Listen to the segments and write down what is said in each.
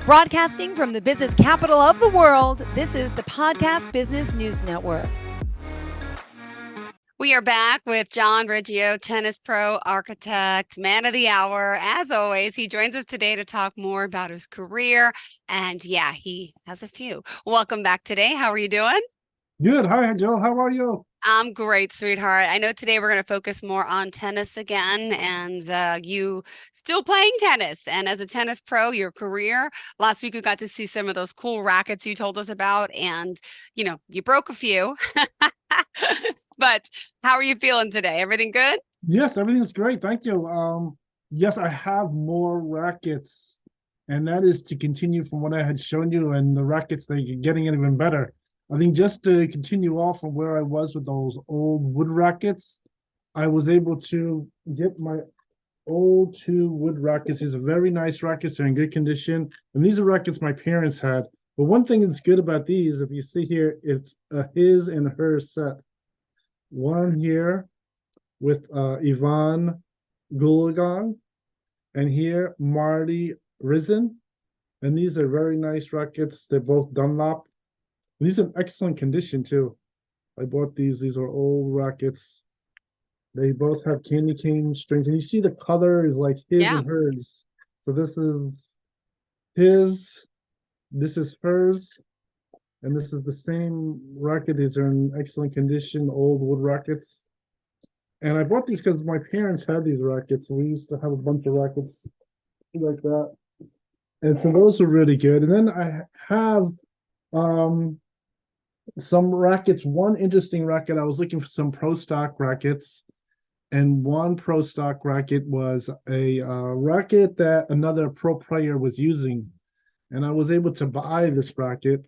Broadcasting from the business capital of the world, this is the Podcast Business News Network. We are back with John Riggio, tennis pro, architect, man of the hour. As always, he joins us today to talk more about his career. And yeah, he has a few. Welcome back today. How are you doing? Good. Hi, Joe. How are you? I'm great, sweetheart. I know today we're going to focus more on tennis again, and you still playing tennis. And as a tennis pro, your career. Last week we got to see some of those cool rackets you told us about, and you broke a few. But how are you feeling today? Everything good? Yes, everything's great. Thank you. Yes, I have more rackets, and that is to continue from what I had shown you, and the rackets they're getting even better. I think just to continue off from where I was with those old wood rackets, I was able to get my old two wood rackets. These are very nice rackets. They're in good condition, and these are rackets my parents had. But one thing that's good about these, if you see here, it's a his and her set. One here with Ivan Gulagan, and here Marty Risen. And these are very nice rackets. They're both Dunlop. These are in excellent condition too. I bought these. These are old rackets. They both have candy cane strings, and you see the color is like his Yeah. and hers. So this is his, this is hers, and this is the same racket. These are in excellent condition, old wood rackets. And I bought these because my parents had these rackets. We used to have a bunch of rackets like that. And so those are really good. And then I have some rackets. One interesting racket, I was looking for some pro stock rackets. And one pro stock racket was a racket that another pro player was using. And I was able to buy this racket.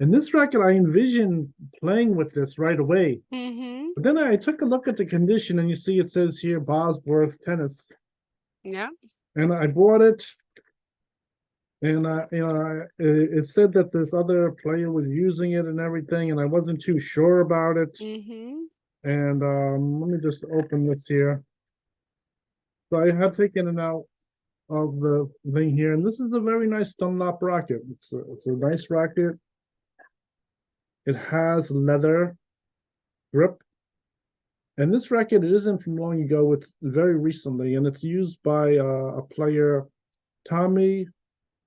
And this racket, I envisioned playing with this right away. Mm-hmm. But then I took a look at the condition, and you see it says here Bosworth Tennis. Yeah. And I bought it, and it said that this other player was using it and everything, and I wasn't too sure about it. Mm-hmm. And let me just open this here. So I had taken it out of the thing here, and this is a very nice Dunlop racket. It's a nice racket. It has leather grip. And this racket, it isn't from long ago. It's very recently, and it's used by a player, Tommy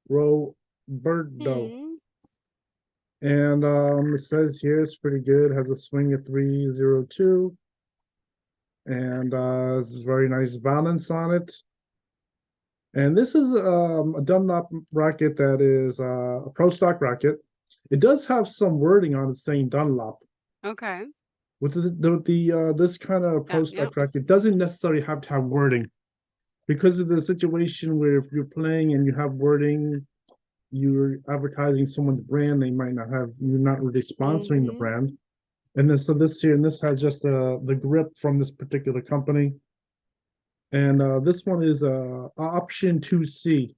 Roberto. Mm-hmm. And it says here it's pretty good. Has a swing of 302, and it's very nice balance on it. And this is a Dunlop racket that is a pro stock racket. It does have some wording on it saying Dunlop. Okay. With this kind of pro stock Yeah. racket doesn't necessarily have to have wording, because of the situation where if you're playing and you have wording, you're advertising someone's brand, you're not really sponsoring the Mm-hmm. brand. And then so this here, and this has just the grip from this particular company. And this one is option 2C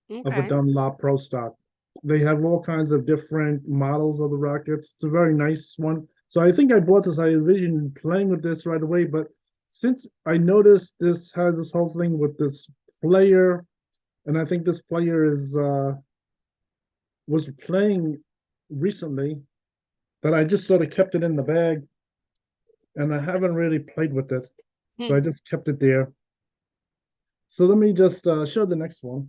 of a Okay. Dunlop Pro Stock. They have all kinds of different models of the rackets. It's a very nice one. So I think I bought this. I envisioned playing with this right away, but since I noticed this has this whole thing with this player, and I think this player was playing recently, that I just sort of kept it in the bag, and I haven't really played with it. So I just kept it there. So let me just show the next one.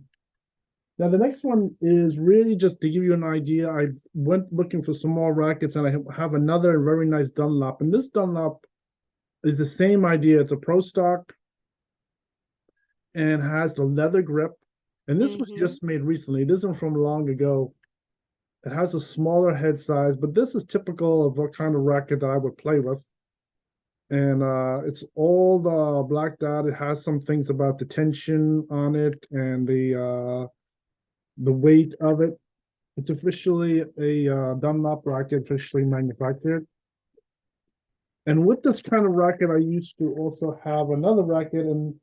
Now, the next one is really just to give you an idea. I went looking for some more rackets, and I have another very nice Dunlop. And this Dunlop is the same idea. It's a pro stock and has the leather grip. And this was Mm-hmm. just made recently. It isn't from long ago. It has a smaller head size, but this is typical of what kind of racket that I would play with. And it's all the black dot. It has some things about the tension on it and the weight of it. It's officially a Dunlop racket, officially manufactured. And with this kind of racket, I used to also have another racket, and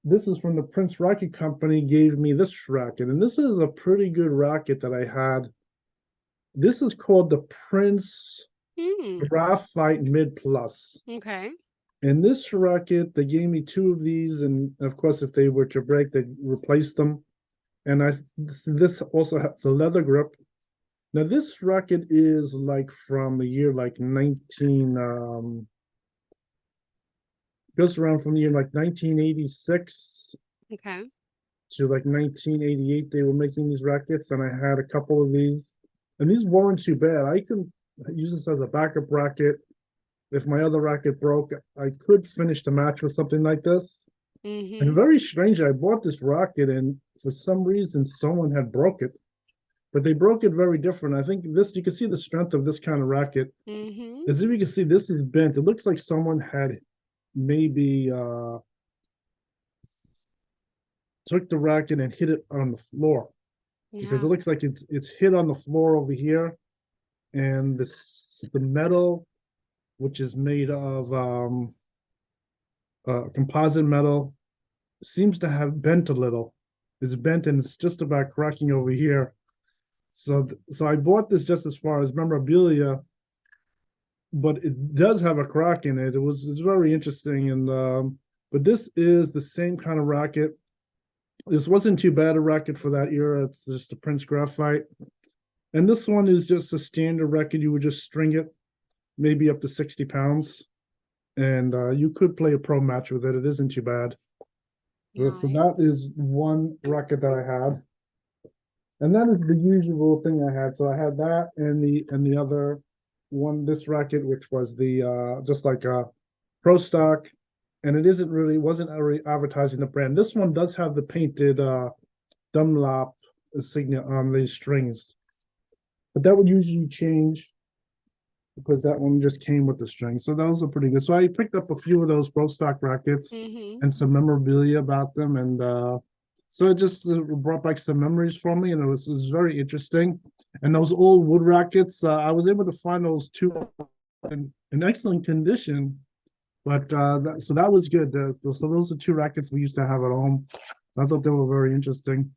this is from the Prince Racket Company, gave me this racket. And this is a pretty good racket that I had. This is called the Prince Graphite Mid Plus. Okay. And this racket, they gave me two of these, and of course, if they were to break, they'd replace them. And this also has a leather grip. Now this racket is like from the year like 19 goes around from the year like 1986 Okay. to like 1988. They were making these rackets, and I had a couple of these, and these weren't too bad. I can use this as a backup racket. If my other racket broke, I could finish the match with something like this. And Mm-hmm. very strange, I bought this racket, and for some reason, someone had broke it, but they broke it very different. I think this, you can see the strength of this kind of racket. Mm-hmm. As if you can see, this is bent. It looks like someone had maybe took the racket and hit it on the floor, because it Yeah. looks like it's hit on the floor over here, and the metal, which is made of composite metal, seems to have bent a little. It's bent and it's just about cracking over here. So I bought this just as far as memorabilia, but it does have a crack in it. It's very interesting, and but this is the same kind of racket. This wasn't too bad a racket for that era. It's just a Prince Graphite, and this one is just a standard racket. You would just string it, maybe up to 60 pounds, and you could play a pro match with it. It isn't too bad. So that Nice. is one racket that I had, and that is the usual thing I had. So I had that and the other one, this racket, which was the just like a pro stock, and it isn't really wasn't really advertising the brand. This one does have the painted Dunlop insignia on these strings, but that would usually change because that one just came with the string. So those are pretty good. So I picked up a few of those pro stock rackets Mm-hmm. and some memorabilia about them, and so it just brought back some memories for me, and it was very interesting. And those old wood rackets, I was able to find those two in excellent condition. But so that was good. So those are two rackets we used to have at home. I thought they were very interesting.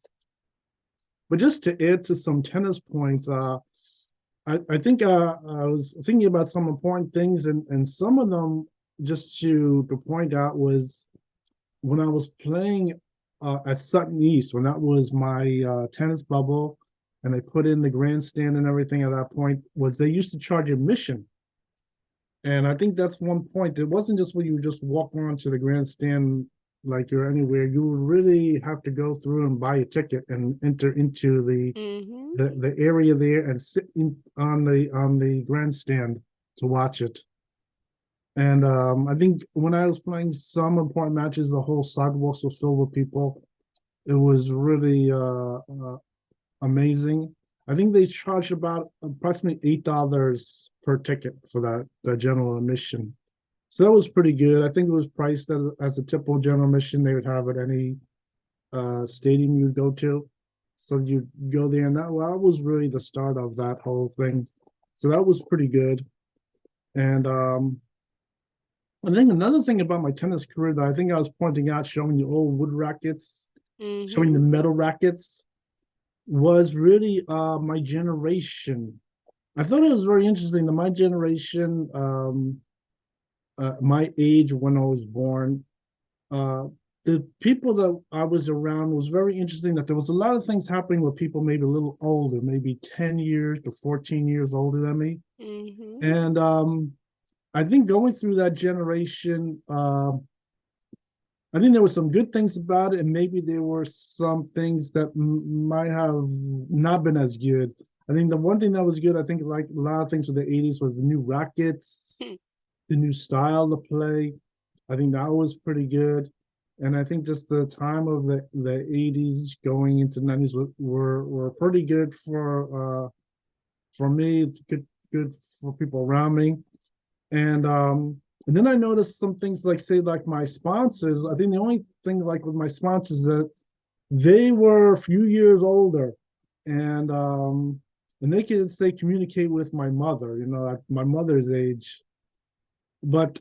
But just to add to some tennis points, I think I was thinking about some important things, and some of them just to point out was when I was playing at Sutton East, when that was my tennis bubble, and they put in the grandstand and everything at that point, was they used to charge admission. And I think that's one point. It wasn't just when you would just walk onto the grandstand like you're anywhere. You would really have to go through and buy a ticket and enter into Mm-hmm. the area there and sit on the grandstand to watch it. And I think when I was playing some important matches, the whole sidewalks were filled with people. It was really amazing. I think they charged about approximately $8 per ticket for that general admission. So that was pretty good. I think it was priced as a typical general admission they would have at any stadium you'd go to. So you go there, and that was really the start of that whole thing. So that was pretty good. And I think another thing about my tennis career that I think I was pointing out, showing the old wood rackets, showing Mm-hmm. the metal rackets, was really my generation. I thought it was very interesting that my generation, my age when I was born, uh, the people that I was around was very interesting. That there was a lot of things happening with people maybe a little older, maybe 10 years to 14 years older than me. Mm-hmm. And I think going through that generation, I think there were some good things about it, and maybe there were some things that might have not been as good. I think the one thing that was good, I think, like a lot of things with the 80s, was the new rackets, the new style to play. I think that was pretty good. And I think just the time of the 80s going into 90s were pretty good for me, good for people around me. And then I noticed some things like say like my sponsors. I think the only thing like with my sponsors is that they were a few years older, and they could say communicate with my mother, at my mother's age. But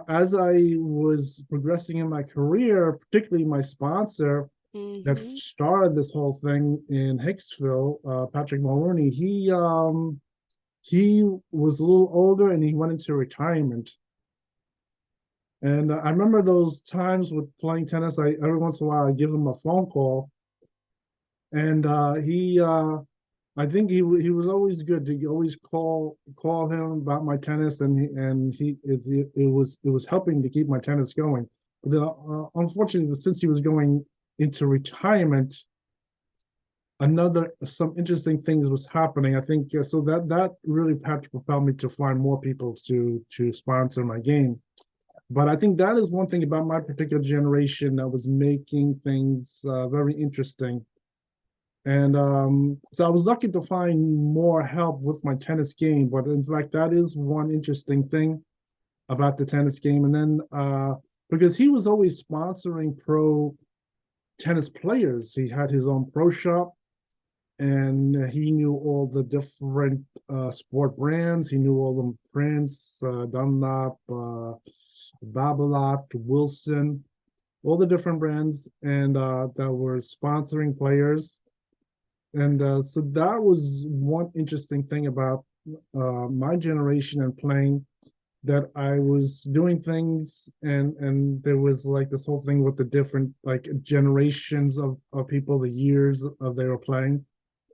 as I was progressing in my career, particularly my sponsor that Mm-hmm. started this whole thing in Hicksville, Patrick Mulroney, he was a little older and he went into retirement. And I remember those times with playing tennis. I every once in a while I give him a phone call, and I think he was always good. You always call him about my tennis, and it was helping to keep my tennis going. But unfortunately, since he was going into retirement, some interesting things was happening. I think so that really had to propel me to find more people to sponsor my game. But I think that is one thing about my particular generation that was making things very interesting. And so I was lucky to find more help with my tennis game. But in fact, that is one interesting thing about the tennis game. And then because he was always sponsoring pro tennis players, he had his own pro shop, and he knew all the different sport brands. He knew all the Prince, Dunlop, Babolat, Wilson, all the different brands, and that were sponsoring players. And so that was one interesting thing about my generation and playing, that I was doing things, and there was like this whole thing with the different like generations of people, the years of they were playing.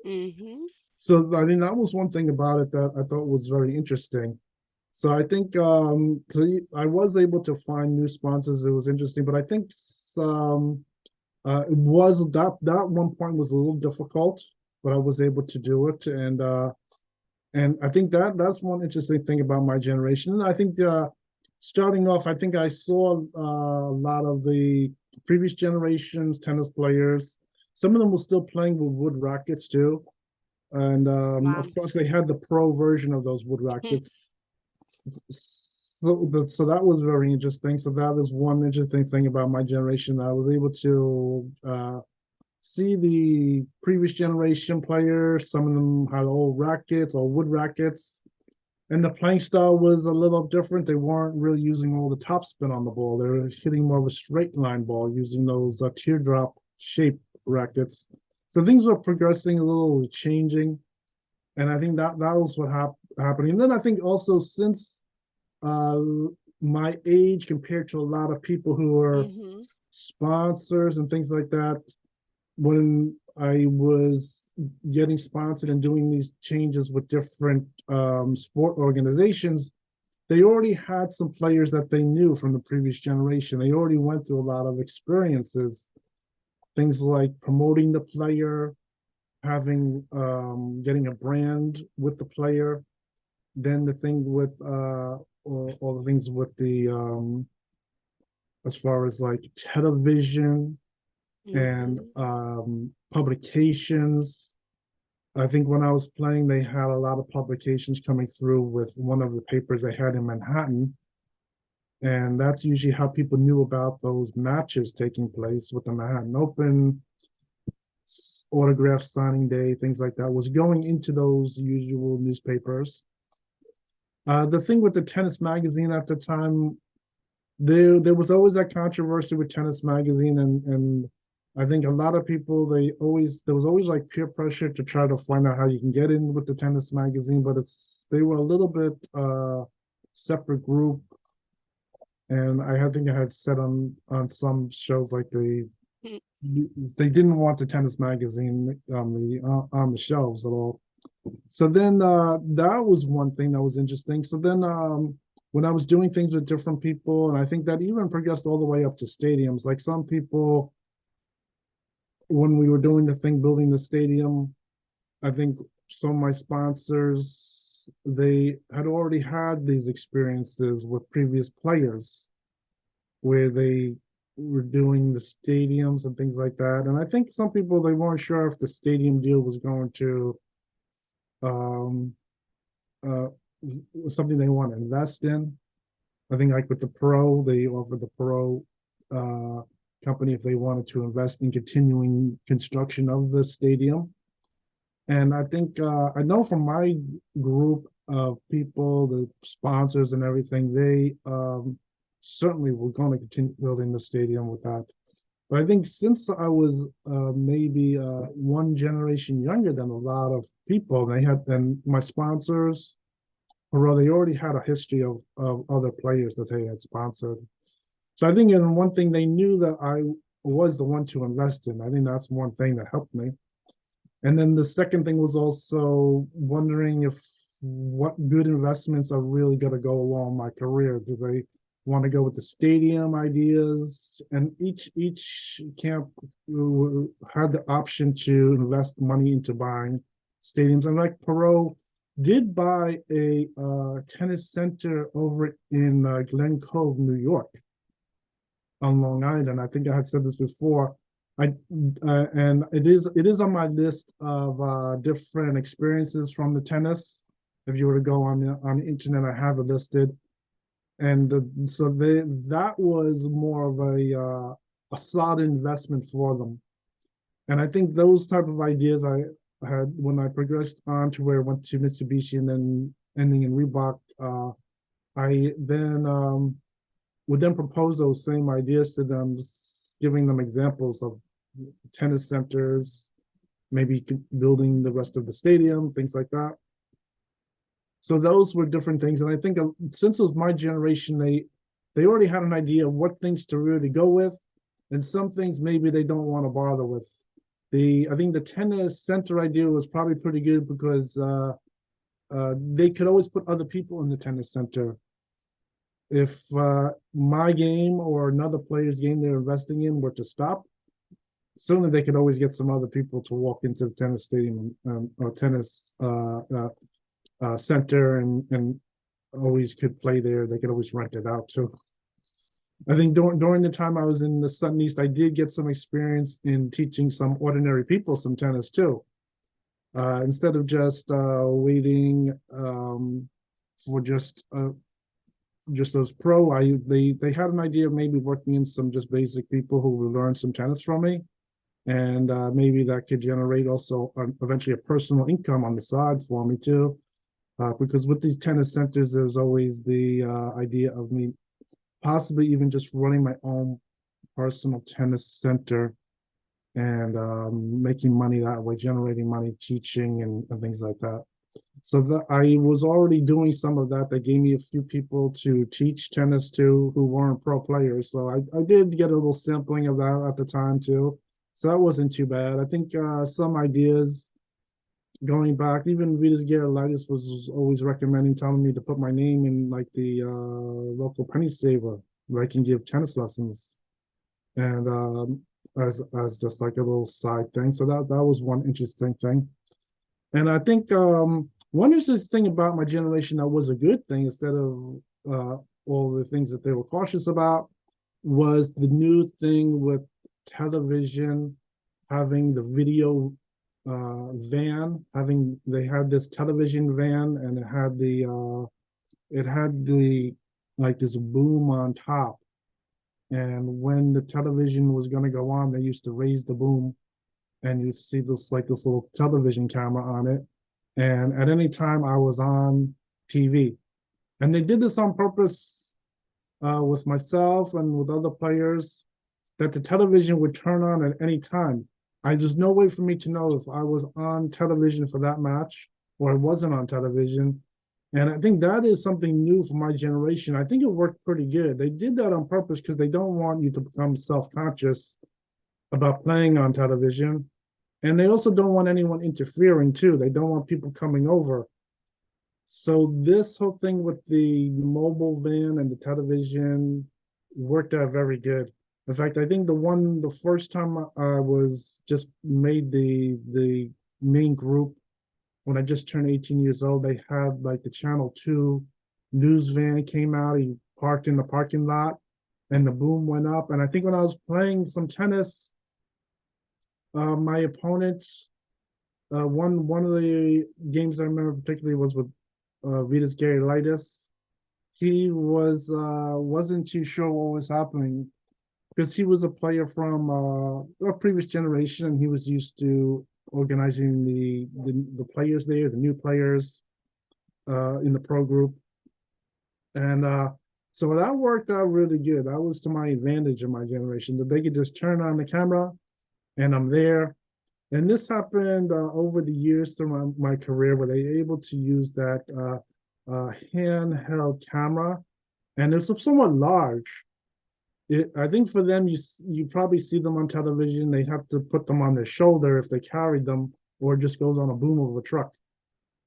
Mm-hmm. So I mean that was one thing about it that I thought was very interesting. So I think I was able to find new sponsors. It was interesting, but I think it was that one point was a little difficult, but I was able to do it, and I think that's one interesting thing about my generation. And I think starting off, I think I saw a lot of the previous generations tennis players. Some of them were still playing with wood rackets too, and Wow. of course they had the pro version of those wood rackets. So that was very interesting. So that is one interesting thing about my generation. I was able to see the previous generation players. Some of them had old rackets or wood rackets, and the playing style was a little different. They weren't really using all the topspin on the ball. They were hitting more of a straight line ball using those teardrop shaped rackets. So things were progressing a little, changing, and I think that was what happening. And then I think also since uh, my age compared to a lot of people who are Mm-hmm. sponsors and things like that, when I was getting sponsored and doing these changes with different sport organizations, they already had some players that they knew from the previous generation. They already went through a lot of experiences, things like promoting the player, having getting a brand with the player, then the thing with all the things with the as far as like television and Mm-hmm. publications. I think when I was playing, they had a lot of publications coming through with one of the papers they had in Manhattan. And that's usually how people knew about those matches taking place with the Manhattan Open, autograph signing day, things like that, was going into those usual newspapers. The thing with the tennis magazine at the time, there was always that controversy with tennis magazine, and I think a lot of people there was always like peer pressure to try to find out how you can get in with the tennis magazine, but they were a little bit separate group, and think I had said on some shows like they didn't want the tennis magazine on the shelves at all. So then that was one thing that was interesting. So then when I was doing things with different people, and I think that even progressed all the way up to stadiums, like some people, when we were doing the thing, building the stadium, I think some of my sponsors, they had already had these experiences with previous players where they were doing the stadiums and things like that. And I think some people, they weren't sure if the stadium deal was going to um, uh, something they want to invest in. I think like with the pro, they offered the pro uh, company if they wanted to invest in continuing construction of the stadium. And I think I know from my group of people, the sponsors and everything, they certainly were going to continue building the stadium with that. But I think since I was maybe one generation younger than a lot of people, and my sponsors, or they already had a history of other players that they had sponsored. So I think in one thing they knew that I was the one to invest in. I think that's one thing that helped me. And then the second thing was also wondering if what good investments are really going to go along my career. Do they want to go with the stadium ideas? And each camp had the option to invest money into buying stadiums. And like Perot did buy a tennis center over in Glen Cove, New York, on Long Island. I think I had said this before. I and it is on my list of different experiences from the tennis. If you were to go on the internet, I have it listed. And so that was more of a solid investment for them. And I think those type of ideas I had when I progressed on to where I went to Mitsubishi and then ending in Reebok. I then would then propose those same ideas to them, giving them examples of tennis centers, maybe building the rest of the stadium, things like that. So those were different things. And I think since it was my generation, they already had an idea of what things to really go with, and some things maybe they don't want to bother with. I think the tennis center idea was probably pretty good because they could always put other people in the tennis center. If my game or another player's game they're investing in were to stop, certainly they could always get some other people to walk into the tennis stadium or tennis center and always could play there. They could always rent it out too. I think during the time I was in the Sun East, I did get some experience in teaching some ordinary people some tennis too. Instead of just waiting for just those pro, they had an idea of maybe working in some just basic people who would learn some tennis from me, and maybe that could generate also eventually a personal income on the side for me too. Because with these tennis centers, there's always the idea of me possibly even just running my own personal tennis center and making money that way, generating money, teaching and things like that. So I was already doing some of that. They gave me a few people to teach tennis to who weren't pro players. So I did get a little sampling of that at the time too. So that wasn't too bad. I think some ideas going back, even Vitas Gerulaitis was always recommending, telling me to put my name in like the local penny saver where I can give tennis lessons, and as just like a little side thing. So that was one interesting thing. And I think one interesting thing about my generation that was a good thing instead of all the things that they were cautious about was the new thing with television having the video van. They had this television van and it had the like this boom on top, and when the television was going to go on, they used to raise the boom and you see this like this little television camera on it, and at any time I was on TV. And they did this on purpose with myself and with other players, that the television would turn on at any time. There's no way for me to know if I was on television for that match or I wasn't on television. And I think that is something new for my generation. I think it worked pretty good. They did that on purpose because they don't want you to become self-conscious about playing on television. And they also don't want anyone interfering too. They don't want people coming over. So this whole thing with the mobile van and the television worked out very good. In fact, I think the first time I was just made the main group when I just turned 18 years old, they had like the Channel 2 news van came out. He parked in the parking lot and the boom went up. And I think when I was playing some tennis, my opponent, one of the games I remember particularly was with Vitas Gerulaitis. He wasn't too sure what was happening because he was a player from a previous generation, and he was used to organizing the players there, the new players in the pro group, and so that worked out really good. That was to my advantage in my generation, that they could just turn on the camera, and I'm there. And this happened over the years through my career, where they were able to use that handheld camera, and it's somewhat large. I think for them, you probably see them on television. They have to put them on their shoulder if they carried them. or it just goes on a boom of a truck.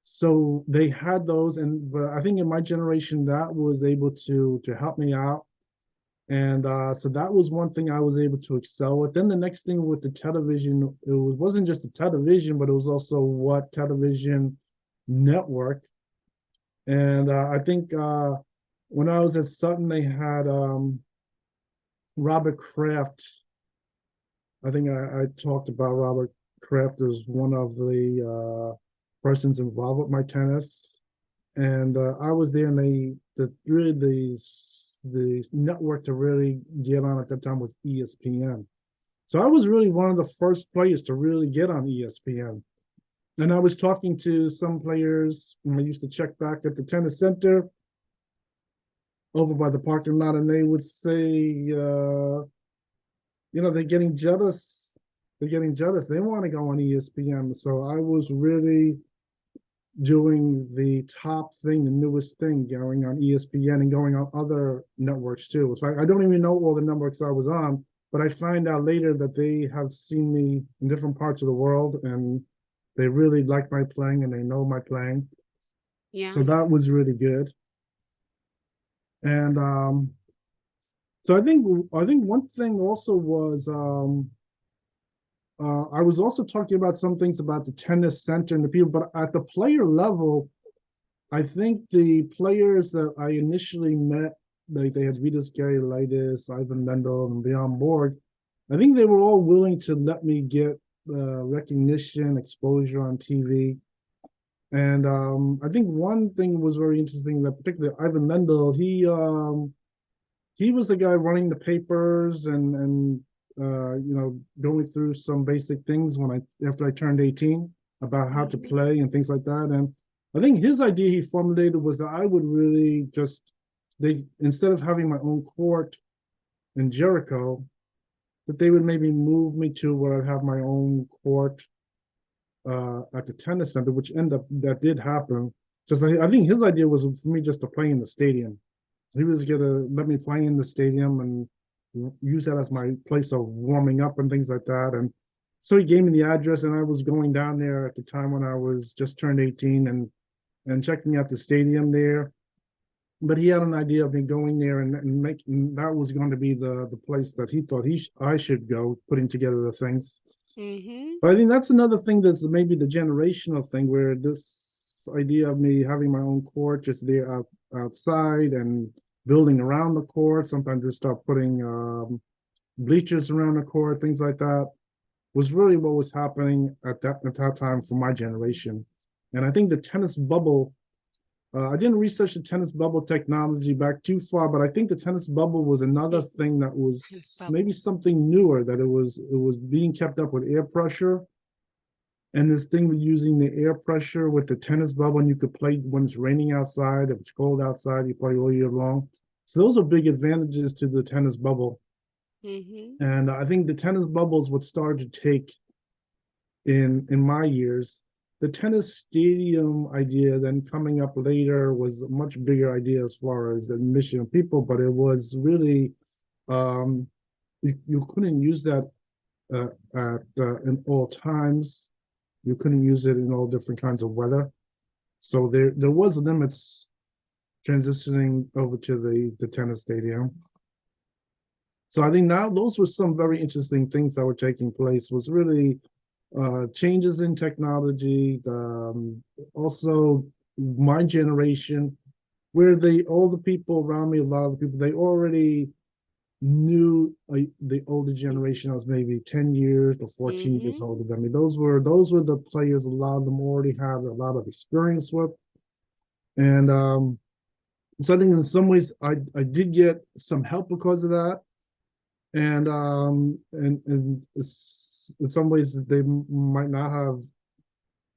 So they had those, and but I think in my generation that was able to help me out. And so that was one thing I was able to excel with. Then the next thing with the television, wasn't just the television, but it was also what television network. And I think when I was at Sutton, they had Robert Kraft. I think I talked about Robert Kraft as one of the persons involved with my tennis. And I was there, and really the network to really get on at that time was ESPN. So I was really one of the first players to really get on ESPN. And I was talking to some players when I used to check back at the tennis center over by the parking lot, and they would say, they're getting jealous. They're getting jealous. They want to go on ESPN. So I was really doing the top thing, the newest thing, going on ESPN and going on other networks too. It's like I don't even know all the networks I was on, but I find out later that they have seen me in different parts of the world, and they really like my playing and they know my playing. Yeah. So that was really good. And so I think one thing also was I was also talking about some things about the tennis center and the people, but at the player level, I think the players that I initially met, like they had Vitas Gerulaitis, Ivan Lendl, and Bjorn Borg, I think they were all willing to let me get recognition, exposure on TV. And I think one thing was very interesting, that particularly Ivan Lendl, he was the guy running the papers and going through some basic things after I turned 18 about how to play and things like that. And I think his idea he formulated was that I would really instead of having my own court in Jericho, that they would maybe move me to where I'd have my own court at the tennis center, that did happen. Just I think his idea was for me just to play in the stadium. He was gonna let me play in the stadium and use that as my place of warming up and things like that. And so he gave me the address, and I was going down there at the time when I was just turned 18 and checking out the stadium there. But he had an idea of me going there and making that was going to be the place that he thought I should go, putting together the things. Mm-hmm. But I think that's another thing that's maybe the generational thing, where this idea of me having my own court just there outside and building around the court. Sometimes they start putting bleachers around the court, things like that, was really what was happening at that time for my generation. And I think the tennis bubble, I didn't research the tennis bubble technology back too far, but I think the tennis bubble was another thing that was maybe something newer, that it was being kept up with air pressure. And this thing with using the air pressure with the tennis bubble, and you could play when it's raining outside, if it's cold outside, you play all year long. So those are big advantages to the tennis bubble. Mm-hmm. And I think the tennis bubble is what started to take in my years. The tennis stadium idea then coming up later was a much bigger idea as far as admission of people, but it was really you couldn't use that in all times. You couldn't use it in all different kinds of weather. So there was limits transitioning over to the tennis stadium. So I think now those were some very interesting things that were taking place. Was really changes in technology, also my generation, where the older people around me, a lot of the people, they already knew the older generation. I was maybe 10 years or 14 years older than me. Those were the players a lot of them already had a lot of experience with. And so I think in some ways I did get some help because of that. And in some ways they might not have,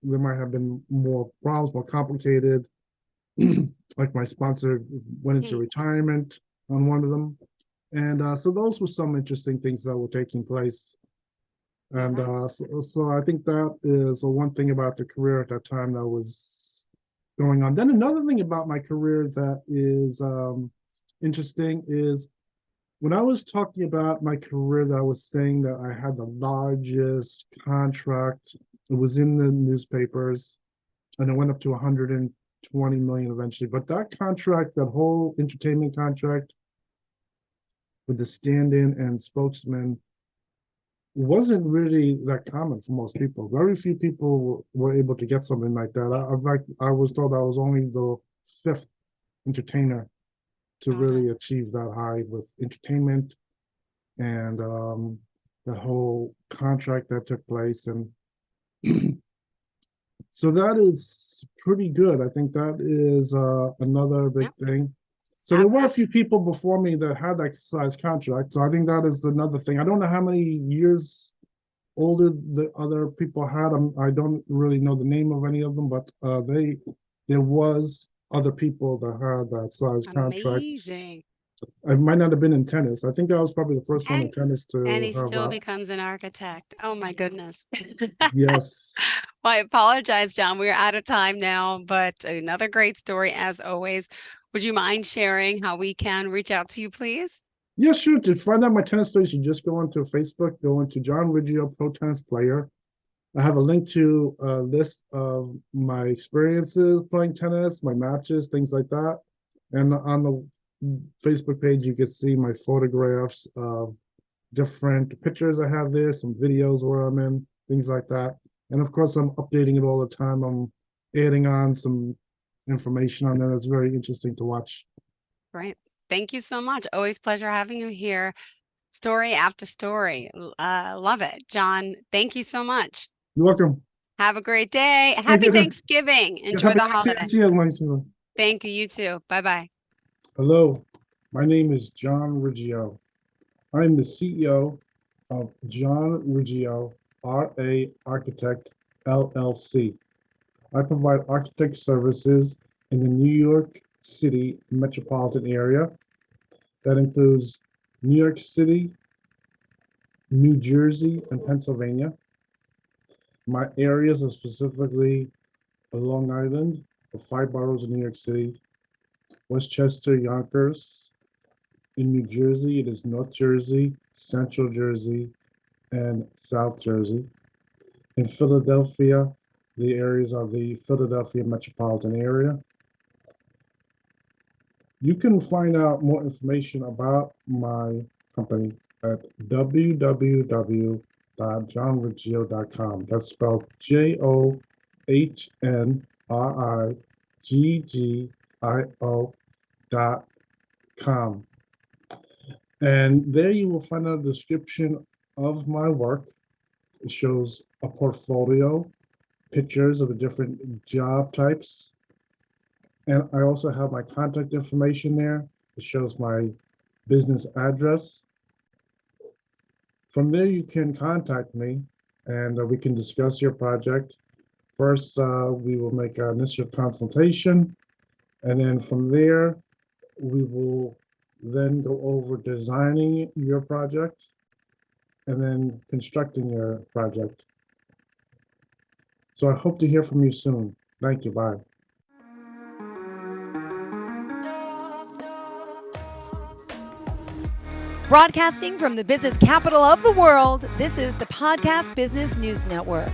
there might have been more problems, more complicated. Like my sponsor went into retirement on one of them. And so those were some interesting things that were taking place. And so I think that is one thing about the career at that time that was going on. Then another thing about my career that is interesting is when I was talking about my career, that I was saying that I had the largest contract It was in the newspapers, and it went up to 120 million eventually. But that contract, that whole entertainment contract with the stand-in and spokesman, wasn't really that common for most people. Very few people were able to get something like that. I was told I was only the fifth entertainer to Got really it. achieve that high with entertainment and the whole contract that took place. And so that is pretty good. I think that is another big Yep. thing. So there were a few people before me that had that size contract. So I think that is another thing. I don't know how many years older the other people had. I don't really know the name of any of them, but there was other people that had that size contract. Amazing. I might not have been in tennis. I think I was probably the first one in And tennis and to he have still that. becomes an architect. Oh my goodness. Yes. Well, I apologize, John. We're out of time now, but another great story as always. Would you mind sharing how we can reach out to you, please? Yeah, sure. To find out my tennis stories, you just go onto Facebook, go into John Riggio Pro Tennis Player. I have a link to a list of my experiences playing tennis, my matches, things like that. And on the Facebook page, you can see my photographs of different pictures I have there, some videos where I'm in, things like that. And of course, I'm updating it all the time. I'm adding on some information on there that's very interesting to watch. Great. Thank you so much. Always pleasure having you here. Story after story. Love it. John, thank you so much. You're welcome. Have a great day. Thank Happy you. Thanksgiving. Yes, Enjoy happy the Thanksgiving holiday. to you, Langston. Thank you. You too. Bye-bye. Hello, my name is John Riggio. I'm the CEO of John Riggio RA Architect LLC. I provide architect services in the New York City metropolitan area. That includes New York City, New Jersey, and Pennsylvania. My areas are specifically Long Island, the 5 boroughs of New York City, Westchester, Yonkers. In New Jersey, it is North Jersey, Central Jersey, and South Jersey. In Philadelphia, the areas are the Philadelphia metropolitan area. You can find out more information about my company at www.johnriggio.com. That's spelled JOHNRIGGIO.com. And there you will find out a description of my work. It shows a portfolio, pictures of the different job types. And I also have my contact information there. It shows my business address. From there, you can contact me and we can discuss your project. First, we will make an initial consultation. And then from there, we will then go over designing your project and then constructing your project. So I hope to hear from you soon. Thank you. Bye. Broadcasting from the business capital of the world, this is the Podcast Business News Network.